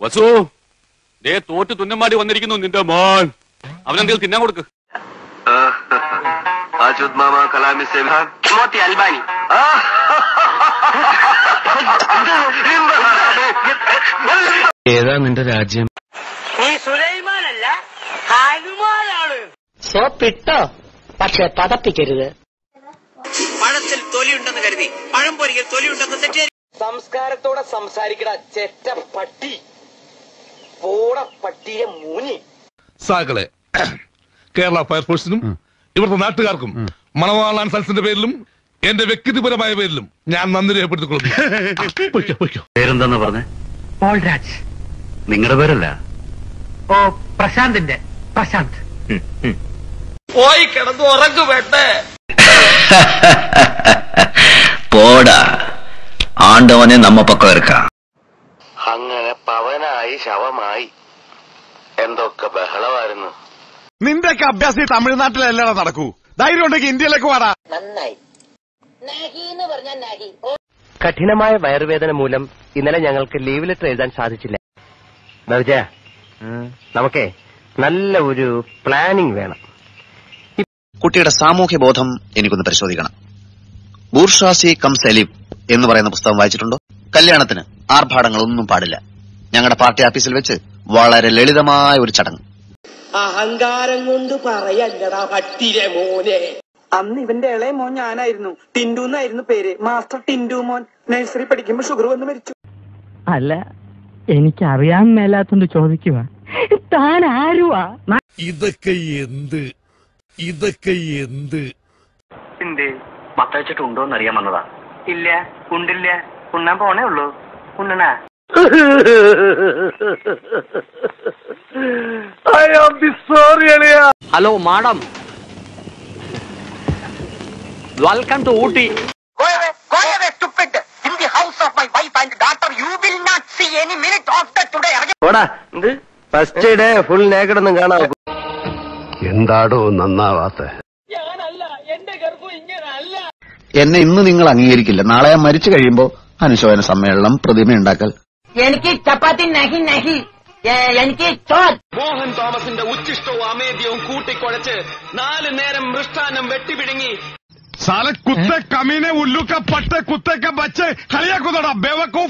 വസു, ദേ തോറ്റ് തുന്നമാടി വന്നിരിക്കുന്നു നിന്റെ മോൻ. അവനെന്തെങ്കിലും തിന്നാൻ കൊടുക്ക്. അൽബാനി ഏതാ നിന്റെ രാജ്യം? നീ സുലൈമാനല്ല, ഹനുമാനാണ്. സോപ്പിട്ടോ, പക്ഷെ പതപ്പിക്കരുത്. പഴത്തിൽ തൊലിയുണ്ടെന്ന് കരുതി പഴം പൊരിക്കൽ തൊലിയുണ്ടെന്ന് തെറ്റി. സംസ്കാരത്തോടെ സംസാരിക്കട ചെറ്റ പട്ടി, പോട പട്ടിയെ മൂനി. സാകളെ കേരള ഫയർഫോഴ്സിനും ഇവിടുത്തെ നാട്ടുകാർക്കും മണവാളാൻ സൽസിന്റെ പേരിലും എന്റെ വ്യക്തിപരമായ പേരിലും ഞാൻ നന്ദി രേഖപ്പെടുത്തിക്കൊള്ളുന്നു. പേരെന്താന്ന് പറഞ്ഞേ? പോൾരാജ്. നിങ്ങളുടെ പേരല്ല? ഓ, പ്രശാന്തിന്റെ പ്രശാന്ത്. പോയി കിടന്നു ഉറങ്ങു വേണ്ടേ? പോടാ, ആണ്ടവനെ നമ്മ പക്കം ഇറക്കാം. അങ്ങനെ പവനായി ശവമായി എന്തൊക്കെ ബഹളമായിരുന്നു. നിന്റെയൊക്കെ അഭ്യാസം തമിഴ്നാട്ടിലല്ലടാ നടക്കൂ. ധൈര്യം ഉണ്ടെങ്കിൽ ഇന്ത്യയിലേക്ക് വാടാ. നന്നായി. കഠിനമായ വയറുവേദന മൂലം ഇന്നലെ ഞങ്ങൾക്ക് ലീവ് ലെറ്റർ എഴുതാൻ സാധിച്ചില്ല. നവജയ, നമുക്കേ നല്ല ഒരു പ്ലാനിംഗ് വേണം. കുട്ടിയുടെ സാമൂഹ്യ ബോധം എനിക്കൊന്ന് പരിശോധിക്കണം. ബൂർഷാസി കം സെലിബ് എന്ന് പറയുന്ന പുസ്തകം വായിച്ചിട്ടുണ്ടോ? കല്യാണത്തിന് ആർഭാടങ്ങളൊന്നും പാടില്ല. ഞങ്ങളുടെ പാർട്ടി ഓഫീസിൽ വെച്ച് വളരെ ലളിതമായ ഒരു ചടങ്ങ്. അഹങ്കാരം കൊണ്ട് പറയല്ലടാ പട്ടിരെ മോനെ. അന്ന് ഇവന്റെ ഇളയ മോൻ ഞാനായിരുന്നു. ടിൻഡു എന്നായിരുന്നു പേര്. മാസ്റ്റർ ടിൻഡു മോൻ. നഴ്സറി പഠിക്കുമ്പോ ഷുഗർ വന്ന് മരിച്ചു. അല്ല, എനിക്കറിയാൻ മേലാത്തോണ്ട് ചോദിക്കുക, താൻ ആരുവാ? ഇതൊക്കെ എന്ത് എന്തേ മത്തവച്ചിട്ടുണ്ടോന്ന് അറിയാൻ വന്നതാ. ഇല്ല, ഉണ്ടില്ല, ഉണ്ണാൻ പോണേ ഉള്ളൂ. ഉണ്ണനാ? Hello madam, welcome to Ooty. First day full നേക്കടൊന്നും കാണാം. എന്താടോ നന്നാവാത്ത? എന്നെ ഇന്ന് നിങ്ങൾ അംഗീകരിക്കില്ല. നാളെ ഞാൻ മരിച്ചു കഴിയുമ്പോ അനുശോചന സമ്മേളനം, പ്രതിമയുണ്ടാക്കൽ. എനിക്ക് ചപ്പാത്തി നഹി നഹി, എനിക്ക് ചോറ്. മോഹൻ തോമസിന്റെ ഉച്ചിഷ്ടവും അമേദ്യവും കൂട്ടിക്കുഴച്ച് 4 നേരം മൃഷ്ടാനം വെട്ടിപിടുങ്ങി. Saleh കുത്തെ കമീനെ ഉല്ലുക്ക പട്ടെ കുത്തേക്ക Butch കളിയാക്കുന്നോടാ ബേവക്കൂഫ്.